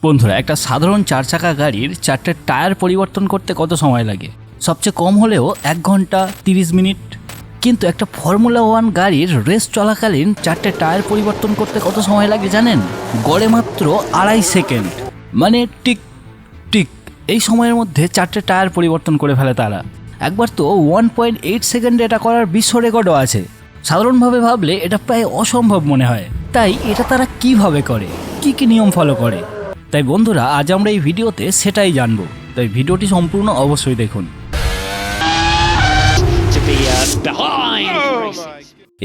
বন্ধুরা, একটা সাধারণ 4 চাকা গাড়ির 4টে টায়ার পরিবর্তন করতে কত সময় লাগে? সবচেয়ে কম হলেও 1 ঘন্টা 30 মিনিট। কিন্তু একটা ফর্মুলা 1 গাড়ির রেস চলাকালীন 4টে টায়ার পরিবর্তন করতে কত সময় লাগে জানেন? গড়ে মাত্র 2.5 সেকেন্ড। মানে টিক টিক এই সময়ের মধ্যে 4টে টায়ার পরিবর্তন করে ফেলে তারা। একবার তো 1.8 সেকেন্ডে এটা করার বিশ্ব রেকর্ডও আছে। সাধারণভাবে ভাবলে এটা প্রায় অসম্ভব মনে হয়। তাই এটা তারা কিভাবে করে, কি কি নিয়ম ফলো করে? তাই বন্ধুরা, আজ আমরা এই ভিডিওতে সেটাই জানবো। তাই ভিডিওটি সম্পূর্ণ অবশ্যই দেখুন।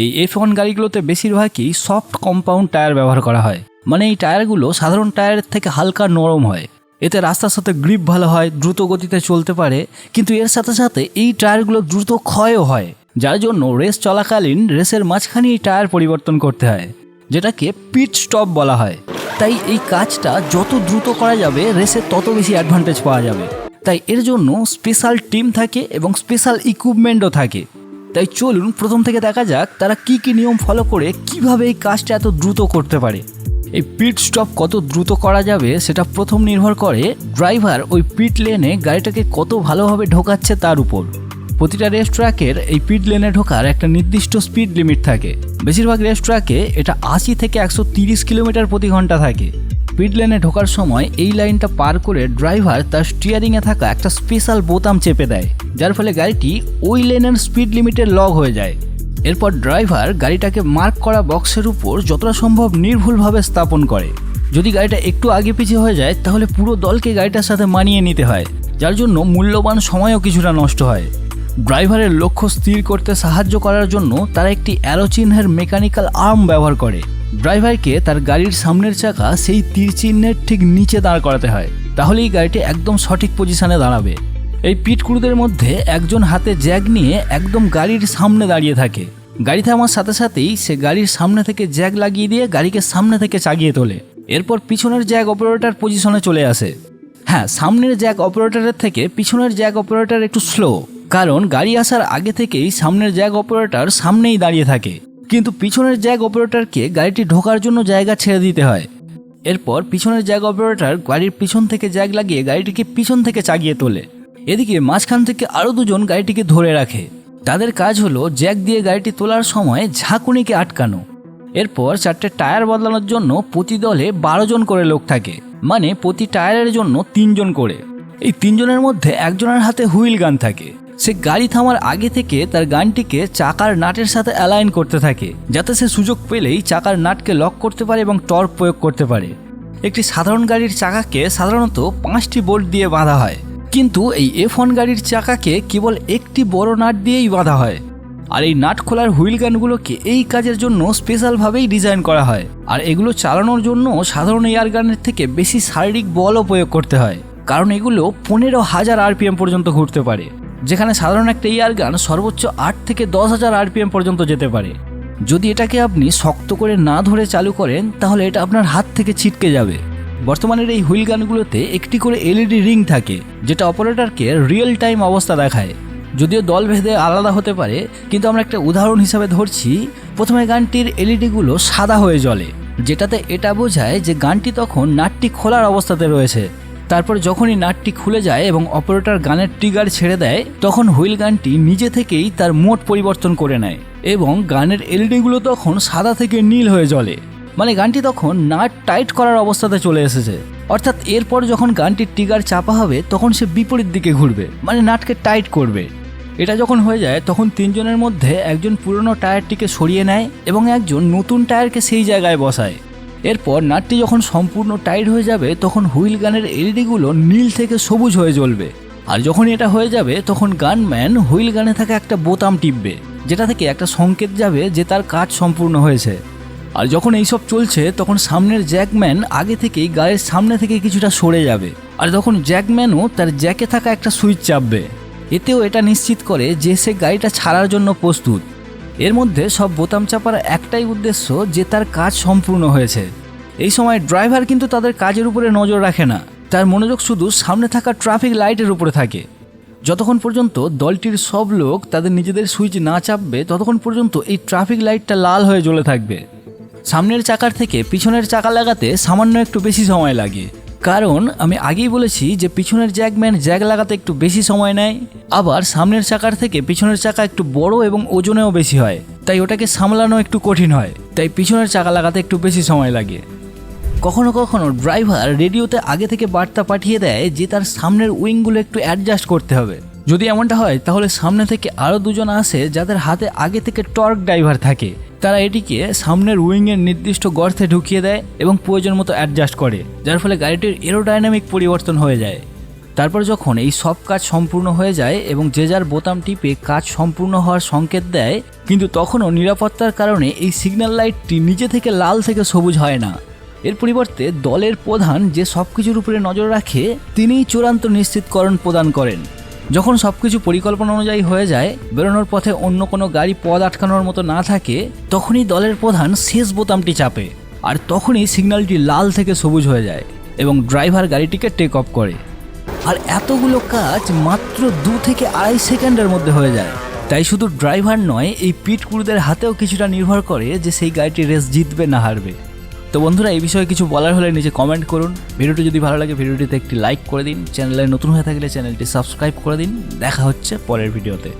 এই F1 গাড়িগুলোতে বেশিরভাগই সফট কম্পাউন্ড টায়ার ব্যবহার করা হয়। মানে এই টায়ারগুলো সাধারণ টায়ারের থেকে হালকা নরম হয়। এতে রাস্তার সাথে গ্রিপ ভালো হয়, দ্রুত গতিতে চলতে পারে। কিন্তু এর সাথে সাথে এই টায়ারগুলো দ্রুত ক্ষয়ও হয়, যার জন্য রেস চলাকালীন রেসের মাঝখানে এই টায়ার পরিবর্তন করতে হয়, যেটাকে পিট স্টপ বলা হয়। তাই এই কাজটা যত দ্রুত করা যাবে রেসে তত বেশি অ্যাডভান্টেজ পাওয়া যাবে। তাই এর জন্য স্পেশাল টিম থাকে এবং স্পেশাল ইকুইপমেন্টও থাকে। তাই চলুন প্রথম থেকে দেখা যাক তারা কি কি নিয়ম ফলো করে কিভাবে এই কাজটা এত দ্রুত করতে পারে। এই পিট স্টপ কত দ্রুত করা যাবে সেটা প্রথম নির্ভর করে ড্রাইভার ওই পিট লেনে গাড়িটাকে কত ভালোভাবে ঢোকাচ্ছে তার উপর। প্রতিটা রেস ট্র্যাকের এই পিট লেনে ঢোকার একটা নির্দিষ্ট স্পিড লিমিট থাকে। বেশিরভাগ রেস ট্র্যাকে এটা 80 থেকে 130 কিলোমিটার প্রতি ঘন্টা থাকে। পিট লেনে ঢোকার সময় এই লাইনটা পার করে ড্রাইভার তার স্টিয়ারিংয়ে থাকা একটা স্পেশাল বোতাম চেপে দেয়, যার ফলে গাড়িটি ওই লেনের স্পিড লিমিটের লক হয়ে যায়। এরপর ড্রাইভার গাড়িটাকে মার্ক করা বক্সের উপর যতটা সম্ভব নির্ভুলভাবে স্থাপন করে। যদি গাড়িটা একটু আগে পিছিয়ে হয়ে যায় তাহলে পুরো দলকে গাড়িটার সাথে মানিয়ে নিতে হয়, যার জন্য মূল্যবান সময়ও কিছুটা নষ্ট হয়। ড্রাইভারের লক্ষ্য স্থির করতে সাহায্য করার জন্য তারা একটি অ্যারো চিহ্নের মেকানিক্যাল আর্ম ব্যবহার করে। ড্রাইভারকে তার গাড়ির সামনের চাকা সেই তীর চিহ্নের ঠিক নিচে দাঁড় করাতে হয়, তাহলেই গাড়িটি একদম সঠিক পজিশনে দাঁড়াবে। এই পিট ক্রুদের মধ্যে একজন হাতে জ্যাক নিয়ে একদম গাড়ির সামনে দাঁড়িয়ে থাকে। গাড়ি থামার সাথে সাথেই সে গাড়ির সামনে থেকে জ্যাক লাগিয়ে দিয়ে গাড়িকে সামনে থেকে চাগিয়ে তোলে। এরপর পিছনের জ্যাক অপারেটর পজিশনে চলে আসে। হ্যাঁ, সামনের জ্যাক অপারেটরের থেকে পিছনের জ্যাক অপারেটর একটু স্লো, কারণ গাড়ি আসার আগে থেকেই সামনের জ্যাক অপারেটর সামনেই দাঁড়িয়ে থাকে। কিন্তু পিছনের জ্যাক অপারেটরকে গাড়িটি ঢোকার জন্য জায়গা ছেড়ে দিতে হয়। এরপর পিছনের জ্যাক অপারেটর গাড়ির পিছন থেকে জ্যাক লাগিয়ে গাড়িটিকে পিছন থেকে চাগিয়ে তোলে। এদিকে মাঝখান থেকে আরও দুজন গাড়িটিকে ধরে রাখে। তাদের কাজ হলো জ্যাক দিয়ে গাড়িটি তোলার সময় ঝাঁকুনিকে আটকানো। এরপর 4টে টায়ার বদলানোর জন্য প্রতি দলে 12 জন করে লোক থাকে, মানে প্রতি টায়ারের জন্য 3 জন করে। এই 3 জনের মধ্যে একজনের হাতে হুইল গান থাকে। সে গাড়ি থামার আগে থেকে তার গানটিকে চাকার নাটের সাথে অ্যালাইন করতে থাকে, যাতে সে সুযোগ পেলেই চাকার নাটকে লক করতে পারে এবং টর্ক প্রয়োগ করতে পারে। একটি সাধারণ গাড়ির চাকাকে সাধারণত 5টি বোল্ট দিয়ে বাঁধা হয়, কিন্তু এই F1 গাড়ির চাকাকে কেবল একটি বড় নাট দিয়েই বাঁধা হয়। আর এই নাট খোলার হুইল গানগুলোকে এই কাজের জন্য স্পেশালভাবেই ডিজাইন করা হয়। আর এগুলো চালানোর জন্য সাধারণ এয়ার গানের থেকে বেশি শারীরিক বলও প্রয়োগ করতে হয়, কারণ এগুলো 15,000 RPM পর্যন্ত ঘুরতে পারে, যেখানে সাধারণ একটা এয়ার গান সর্বোচ্চ 8 থেকে 10,000 RPM পর্যন্ত যেতে পারে। যদি এটাকে আপনি শক্ত করে না ধরে চালু করেন তাহলে এটা আপনার হাত থেকে ছিটকে যাবে। বর্তমানের এই হুইল গানগুলোতে একটি করে LED রিং থাকে, যেটা অপারেটরকে রিয়েল টাইম অবস্থা দেখায়। যদিও দল ভেদে আলাদা হতে পারে, কিন্তু আমরা একটা উদাহরণ হিসাবে ধরছি। প্রথমে গানটির LEDগুলো সাদা হয়ে জ্বলে, যেটাতে এটা বোঝায় যে গানটি তখন নাটটি খোলার অবস্থাতে রয়েছে। তারপর যখনই নাটটি খুলে যায় এবং অপারেটর গানের ট্রিগার ছেড়ে দেয়, তখন হুইল গানটি নিজে থেকেই তার মোড পরিবর্তন করে নেয় এবং গানের LEDগুলো তখন সাদা থেকে নীল হয়ে জ্বলে। মানে গানটি তখন নাট টাইট করার অবস্থাতে চলে এসেছে। অর্থাৎ এরপর যখন গানটির ট্রিগার চাপা হবে তখন সে বিপরীত দিকে ঘুরবে, মানে নাটকে টাইট করবে। এটা যখন হয়ে যায় তখন 3 জনের মধ্যে একজন পুরনো টায়ারটিকে সরিয়ে নেয় এবং একজন নতুন টায়ারকে সেই জায়গায় বসায়। এরপর নাটটি যখন সম্পূর্ণ টাইট হয়ে যাবে তখন হুইল গানের LEDগুলো নীল থেকে সবুজ হয়ে জ্বলবে। আর যখন এটা হয়ে যাবে তখন গানম্যান হুইল গানে থাকা একটা বোতাম টিপবে, যেটা থেকে একটা সংকেত যাবে যে তার কাজ সম্পূর্ণ হয়েছে। আর যখন এইসব চলছে তখন সামনের জ্যাকম্যান আগে থেকেই গাড়ির সামনে থেকে কিছুটা সরে যাবে, আর তখন জ্যাকম্যানও তার জ্যাকে থাকা একটা সুইচ চাপবে। এতেও এটা নিশ্চিত করে যে সে গাড়িটা ছাড়ার জন্য প্রস্তুত। এর মধ্যে সব বোতাম চাপার একটাই উদ্দেশ্য, যে তার কাজ সম্পূর্ণ হয়েছে। এই সময় ড্রাইভার কিন্তু তাদের কাজের উপরে নজর রাখে না, তার মনোযোগ শুধু সামনে থাকা ট্রাফিক লাইটের উপরে থাকে। যতক্ষণ পর্যন্ত দলটির সব লোক তাদের নিজেদের সুইচ না চাপবে ততক্ষণ পর্যন্ত এই ট্রাফিক লাইটটা লাল হয়ে জ্বলে থাকবে। সামনের চাকার থেকে পিছনের চাকা লাগাতে সামান্য একটু বেশি সময় লাগে, কারণ আমি আগেই বলেছি যে পিছনের জ্যাকম্যান জ্যাক লাগাতে একটু বেশি সময় নেয়, আবার সামনের চাকার থেকে পিছনের চাকা একটু বড় এবং ওজনেও বেশি হয়, তাই ওটাকে সামলানো একটু কঠিন হয়, তাই পিছনের চাকা লাগাতে একটু বেশি সময় লাগে। কখনো কখনো ড্রাইভার রেডিওতে আগে থেকে বার্তা পাঠিয়ে দেয় যে তার সামনের উইংগুলো একটু অ্যাডজাস্ট করতে হবে। যদি এমনটা হয় তাহলে সামনে থেকে আরও দুজন আসে যাদের হাতে আগে থেকে টর্ক ড্রাইভার থাকে, তারা এটিকে সামনের উইংয়ের নির্দিষ্ট গর্তে ঢুকিয়ে দেয় এবং প্রয়োজন মতো অ্যাডজাস্ট করে, যার ফলে গাড়িটির এরোডাইনামিক পরিবর্তন হয়ে যায়। তারপর যখন এই সব কাজ সম্পূর্ণ হয়ে যায় এবং যে যার বোতাম টিপে কাজ সম্পূর্ণ হওয়ার সংকেত দেয়, কিন্তু তখনও নিরাপত্তার কারণে এই সিগন্যাল লাইটটি নিজে থেকে লাল থেকে সবুজ হয় না। এর পরিবর্তে দলের প্রধান যে সব কিছুর উপরে নজর রাখে তিনিই চূড়ান্ত নিশ্চিতকরণ প্রদান করেন। যখন সব কিছু পরিকল্পনা অনুযায়ী হয়ে যায়, বেরোনোর পথে অন্য কোনো গাড়ি পথ আটকানোর মতো না থাকে, তখনই দলের প্রধান শেষ বোতামটি চাপে, আর তখনই সিগন্যালটি লাল থেকে সবুজ হয়ে যায় এবং ড্রাইভার গাড়িটিকে টেক অফ করে। আর এতগুলো কাজ মাত্র 2 থেকে 2.5 সেকেন্ডের মধ্যে হয়ে যায়। তাই শুধু ড্রাইভার নয়, এই পিট ক্রুদের হাতেও কিছুটা নির্ভর করে যে সেই গাড়িটি রেস জিতবে না হারবে। তো বন্ধুরা, এই বিষয়ে কিছু বলার হলে নিচে কমেন্ট করুন। ভিডিওটি যদি ভালো লাগে ভিডিওটিতে একটি লাইক করে দিন, চ্যানেলে নতুন হয়ে থাকলে চ্যানেলটি সাবস্ক্রাইব করে দিন। দেখা হচ্ছে পরের ভিডিওতে।